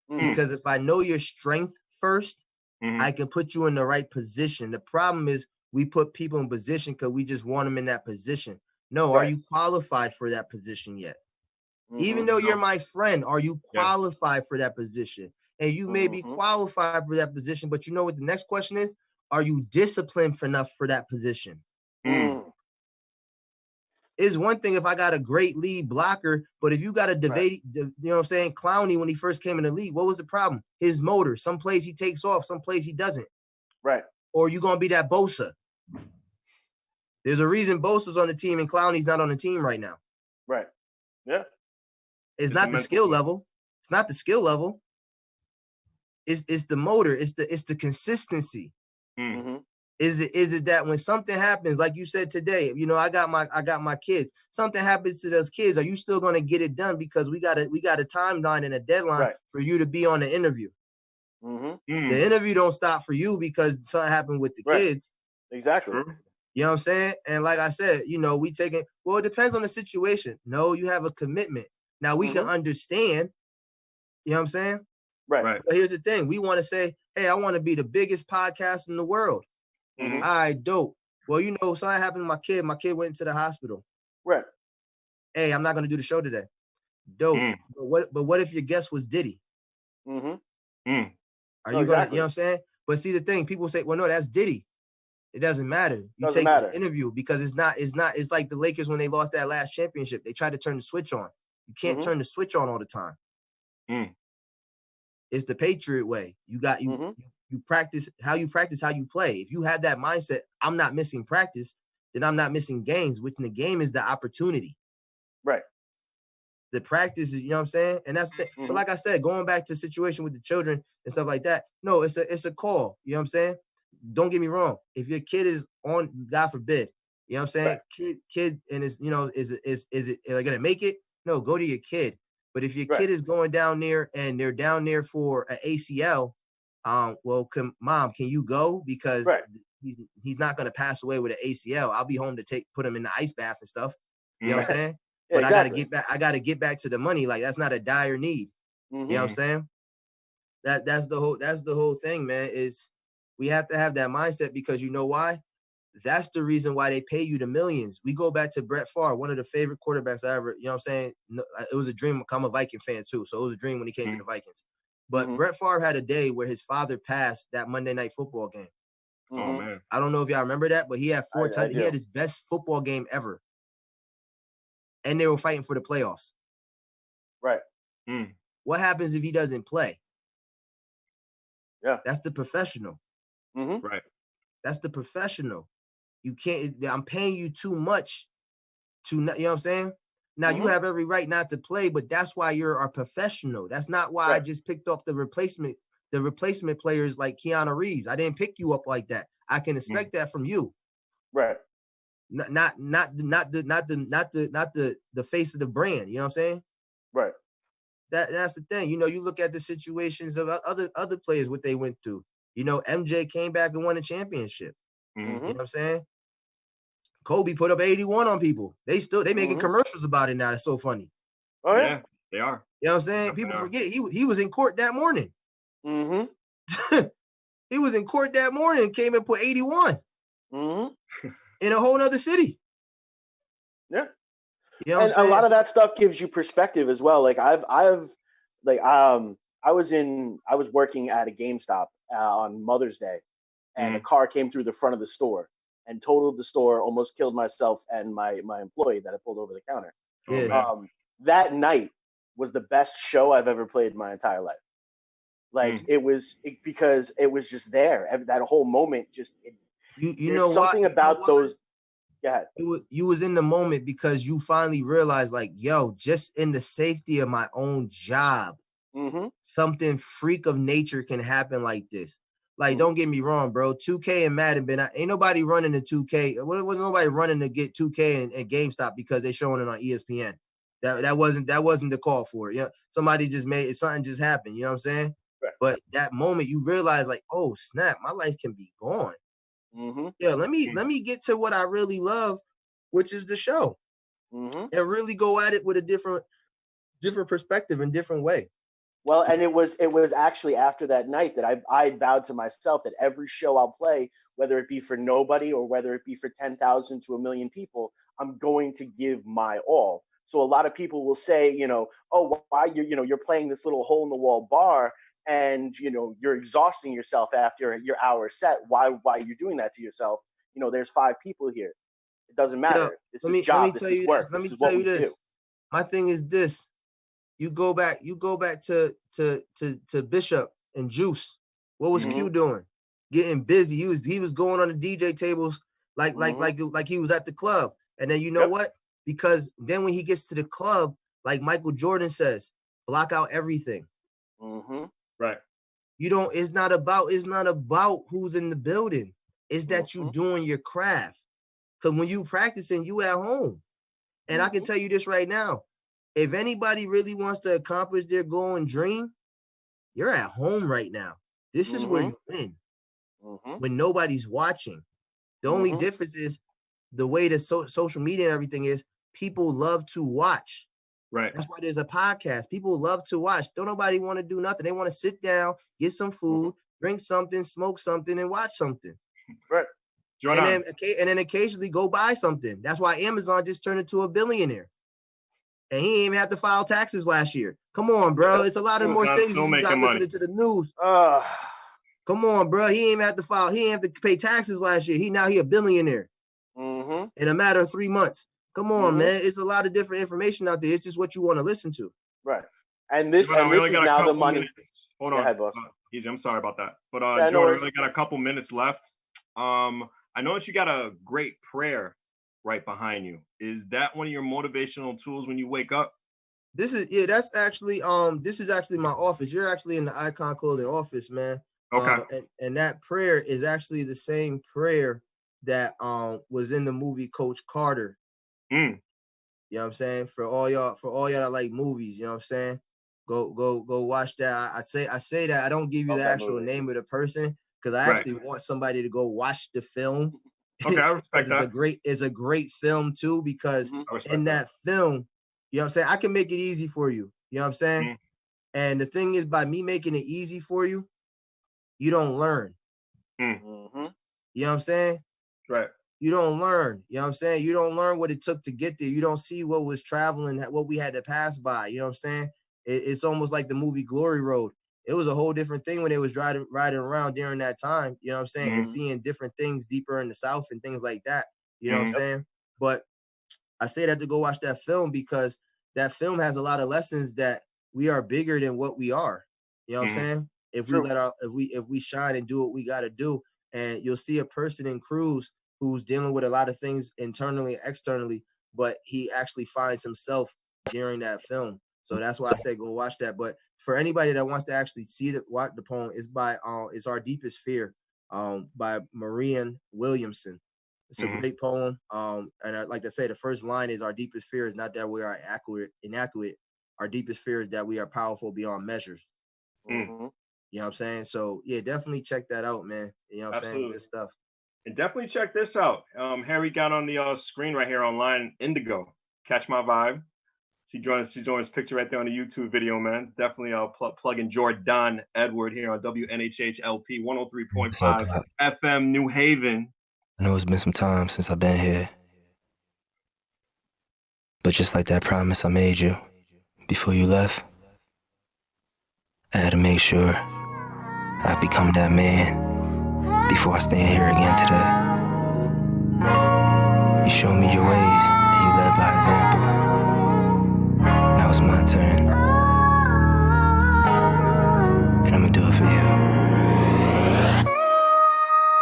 Because if I know your strength first, I can put you in the right position. The problem is we put people in position because we just want them in that position. No, are you qualified for that position yet? Even though you're my friend, are you qualified for that position? And you may be qualified for that position, but you know what the next question is? Are you disciplined enough for that position? It's one thing if I got a great lead blocker, but if you got a you know what I'm saying, Clowney when he first came in the league, what was the problem? His motor. Some plays he takes off, some plays he doesn't. Right. Or you gonna be that Bosa. There's a reason Bosa's on the team and Clowney's not on the team right now. Right. Yeah. It's not the skill level. It's not the skill level. It's the motor. It's the consistency. Is it that when something happens, like you said today, you know, I got my kids. Something happens to those kids. Are you still going to get it done because we got a timeline and a deadline for you to be on the interview? The interview don't stop for you because something happened with the kids. Exactly. You know what I'm saying? And like I said, you know, it depends on the situation. No, you have a commitment. Now we can understand. You know what I'm saying? Right. But here's the thing. We want to say, hey, I want to be the biggest podcast in the world. All right, dope. Well, you know, something happened to my kid. My kid went into the hospital. Right. Hey, I'm not going to do the show today. Dope. But what if your guest was Diddy? Are you going to, you know what I'm saying? But see the thing, people say, well, no, that's Diddy. It doesn't matter. You take the interview because it's like the Lakers when they lost that last championship. They tried to turn the switch on. You can't turn the switch on all the time. It's the Patriot way. You practice how you play. If you have that mindset, I'm not missing practice, then I'm not missing games, which in the game is the opportunity. Right. The practice is, you know what I'm saying? And that's but like I said, going back to the situation with the children and stuff like that, no, it's a call. You know what I'm saying? Don't get me wrong. If your kid is on, God forbid, you know what I'm saying? Kid and is, you know, is it gonna make it? No, go to your kid. But if your kid is going down there and they're down there for an ACL, well, mom, can you go? Because he's not going to pass away with an ACL. I'll be home to put him in the ice bath and stuff. You know what I'm saying? Yeah, but exactly. I got to get back to the money. Like that's not a dire need. You know what I'm saying? That's the whole thing, man. Is we have to have that mindset because you know why? That's the reason why they pay you the millions. We go back to Brett Favre, one of the favorite quarterbacks I ever, you know what I'm saying? It was a dream. I'm a Viking fan too. So it was a dream when he came to the Vikings. But Brett Favre had a day where his father passed that Monday Night Football game. Oh, man. I don't know if y'all remember that, but he had 4 touchdowns. He had his best football game ever. And they were fighting for the playoffs. Right. What happens if he doesn't play? Yeah. That's the professional. Right. That's the professional. You can't, I'm paying you too much to, you know what I'm saying? Now you have every right not to play, but that's why you're a professional. That's not why I just picked up the replacement players like Keanu Reeves. I didn't pick you up like that. I can expect that from you. Right. the face of the brand. You know what I'm saying? Right. That's the thing. You know, you look at the situations of other players, what they went through. You know, MJ came back and won a championship. You know what I'm saying? Kobe put up 81 on people. They making commercials about it now. That's so funny. Oh Yeah, they are. You know what I'm saying? People forget he was in court that morning. He was in court that morning and came and put 81 in a whole nother city. Yeah. You know what I'm And a saying? lot of that stuff gives you perspective as well. Like I was working at a GameStop on Mother's Day, and a car came through the front of the store and totaled the store, almost killed myself and my employee that I pulled over the counter. Yeah. That night was the best show I've ever played in my entire life. Like because it was just there. That whole moment just you know something about those. Go ahead. You was in the moment because you finally realized, like, yo, just in the safety of my own job, something freak of nature can happen like this. Like, don't get me wrong, bro. 2K and Madden ain't nobody running the 2K. It wasn't nobody running to get 2K and GameStop because they showing it on ESPN. That wasn't the call for it. Yeah, somebody just made it. Something just happened. You know what I'm saying? Right. But that moment you realize, like, oh snap, my life can be gone. Yeah, let me get to what I really love, which is the show, and really go at it with a different perspective and different way. Well, and it was actually after that night that I vowed to myself that every show I'll play, whether it be for nobody or whether it be for 10,000 to 1 million people, I'm going to give my all. So a lot of people will say, you know, oh, why you're playing this little hole in the wall bar and you're exhausting yourself after your hour set. Why are you doing that to yourself? You know, there's 5 people here. It doesn't matter. This is job. This is work. This is what we do. My thing is this. You go back to Bishop and Juice. What was Q doing? Getting busy. He was going on the DJ tables like he was at the club. And then you know what? Because then when he gets to the club, like Michael Jordan says, block out everything. Right. It's not about who's in the building. It's that you doing your craft. Because when you practicing, you at home. And I can tell you this right now. If anybody really wants to accomplish their goal and dream, you're at home right now. This is where you win. When nobody's watching. The only difference is the way the social media and everything is, people love to watch. Right. That's why there's a podcast. People love to watch. Don't nobody want to do nothing. They want to sit down, get some food, drink something, smoke something, and watch something. Right. And then occasionally go buy something. That's why Amazon just turned into a billionaire. And he didn't even have to file taxes last year. Come on, bro. It's a lot of more things you got listening to the news. Come on, bro. He didn't have to file. He didn't have to pay taxes last year. He a billionaire in a matter of 3 months. Come on, man. It's a lot of different information out there. It's just what you want to listen to. Right. And this is now the money. Hold on. Go ahead, boss. Easy, I'm sorry about that. But Jordan, we got a couple minutes left. I know that you got a great prayer right behind you. Is that one of your motivational tools when you wake up? That's actually this is actually my office. You're actually in the Icon Clothing office, man. Okay. And that prayer is actually the same prayer that was in the movie Coach Carter. You know what I'm saying? For all y'all that like movies, you know what I'm saying? Go watch that. I say that I don't give you the actual name of the person because I actually want somebody to go watch the film. Okay, I respect that. It's a great film too, because in that film, you know what I'm saying, I can make it easy for you. You know what I'm saying? And the thing is, by me making it easy for you, you don't learn. You know what I'm saying? Right. You don't learn. You know what I'm saying? You don't learn what it took to get there. You don't see what was traveling, what we had to pass by. You know what I'm saying? It's almost like the movie Glory Road. It was a whole different thing when they was riding around during that time, you know what I'm saying, and seeing different things deeper in the South and things like that, you know what I'm saying? But I say that to go watch that film because that film has a lot of lessons that we are bigger than what we are, you know what I'm saying? If we shine and do what we got to do, and you'll see a person in Cruz who's dealing with a lot of things internally and externally, but he actually finds himself during that film. So that's why I say go watch that. But for anybody that wants to actually see the poem, it's by it's Our Deepest Fear by Marianne Williamson. It's a great poem. And like I say, the first line is, our deepest fear is not that we are inaccurate. Our deepest fear is that we are powerful beyond measures. You know what I'm saying? So yeah, definitely check that out, man. You know what I'm saying? Good stuff. And definitely check this out. Harry got on the screen right here online, Indigo. Catch My Vibe. See Jordan's picture right there on the YouTube video, man. Definitely plugging Jordon Edward here on WNHH LP 103.5 FM New Haven. I know it's been some time since I've been here. But just like that promise I made you before you left, I had to make sure I become that man before I stand here again today. You showed me your ways and you led by example. Now it's my turn. And I'ma do it for you.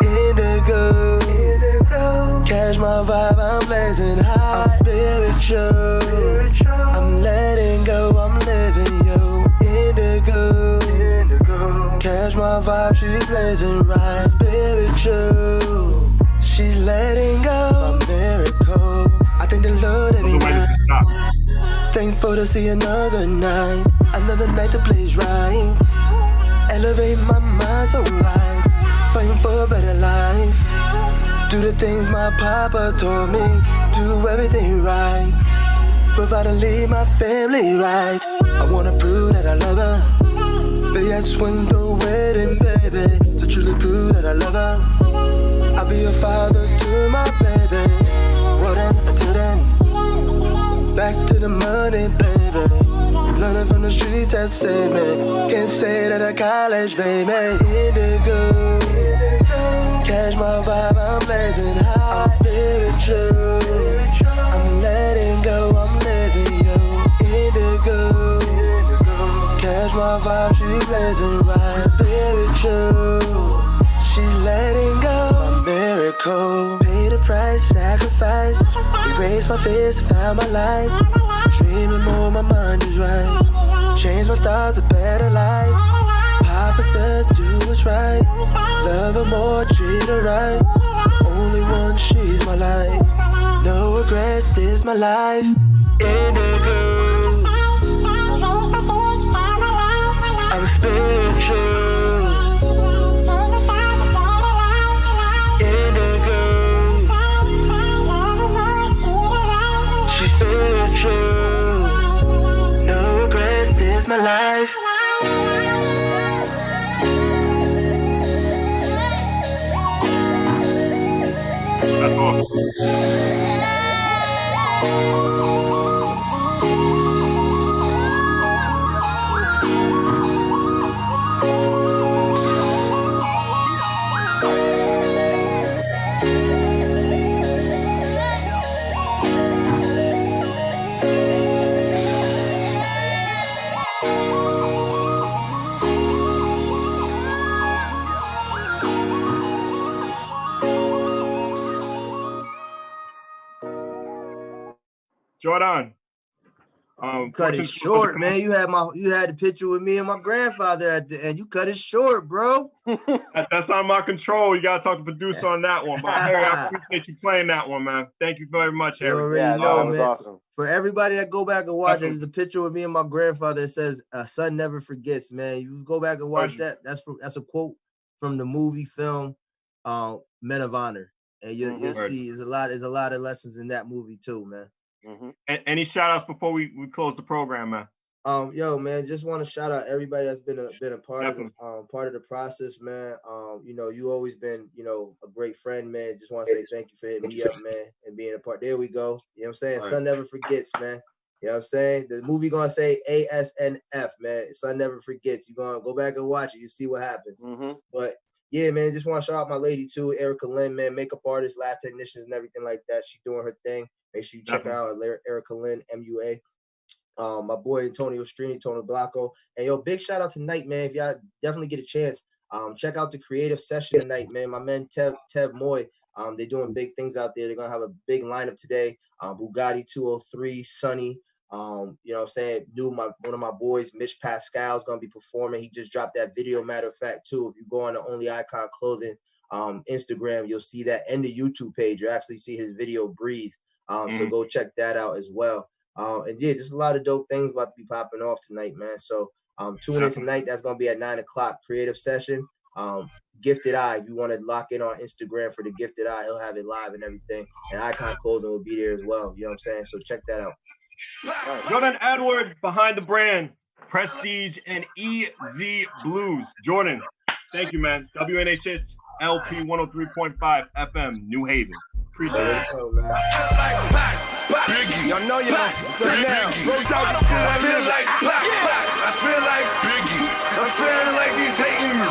Indigo, catch my vibe, I'm blazing high. I'm spiritual, I'm letting go, I'm living yo. Indigo, catch my vibe, she's blazing right. Spiritual, she's letting go. My miracle, I thank the Lord every night. Thankful to see another night to blaze right. Elevate my mind so right, fighting for a better life. Do the things my papa told me, do everything right. Provide and lead my family right. I wanna prove that I love her. The yes wins the wedding, baby. To truly prove that I love her. I'll be a father to my baby. Well then, until then, back to the money, baby. Learning from the streets that saved me. Can't say that I college, baby. Indigo, catch my vibe, I'm blazing high. I'm spiritual, I'm letting go, I'm living yo. Indigo, catch my vibe, she's blazing right. Spiritual, she's letting go. My miracle, pay the price, sacrifice. Erase my fears, found my life. Dreaming more, my mind is right. Change my stars, a better life. Papa said, do what's right. Love her more, treat her right. Only one, she's my life. No regrets, this my life. Indigo, I'm spiritual. Indigo, she's spiritual. No regrets, this my life. That's awesome. Jordon. Cut it short, man. You had the picture with me and my grandfather at the end. You cut it short, bro. That's on my control. You gotta talk to the producer on that one. But Harry, I appreciate you playing that one, man. Thank you very much, Harry. You already know, that was man. awesome. For everybody that go back and watch it, there's a picture with me and my grandfather that says, "A son never forgets." Man, you go back and watch that. That's a quote from the movie film, Men of Honor, and you'll see there's a lot of lessons in that movie too, man. Any shout outs before we close the program, man? Yo, man, just want to shout out everybody that's been a part of the process, man. You know, you always been, you know, a great friend, man. Just want to say thank you for hitting me up, man, and being a part. There we go. You know what I'm saying? Son never forgets, man. You know what I'm saying? The movie gonna say ASNF, man. Son never forgets. You gonna go back and watch it. You see what happens. But yeah, man, just want to shout out my lady too, Erica Lynn, man, makeup artist, lab technicians, and everything like that. She doing her thing. Make sure you check her out at Erica Lynn, MUA. My boy Antonio Strini, Tony Blanco. And yo, big shout out tonight, man. If y'all definitely get a chance, check out the creative session tonight, man. My man Tev Moy. They're doing big things out there. They're gonna have a big lineup today. Bugatti 203, Sunny. You know what I'm saying? One of my boys, Mitch Pascal, is gonna be performing. He just dropped that video, matter of fact, too. If you go on the Only Icon Clothing Instagram, you'll see that, and the YouTube page. You'll actually see his video Breathe. So go check that out as well. And yeah, just a lot of dope things about to be popping off tonight, man. So tune in tonight. That's gonna be at 9 o'clock. Creative session. Gifted Eye. If you want to lock in on Instagram for the Gifted Eye, he'll have it live and everything. And Icon Clothing will be there as well. You know what I'm saying? So check that out. Jordon Edward behind the brand, Prestige and EZ Bluez. Jordon, thank you, man. WNHH LP 103.5 FM, New Haven. Appreciate it. Y'all know you know. Now, goes out to I feel like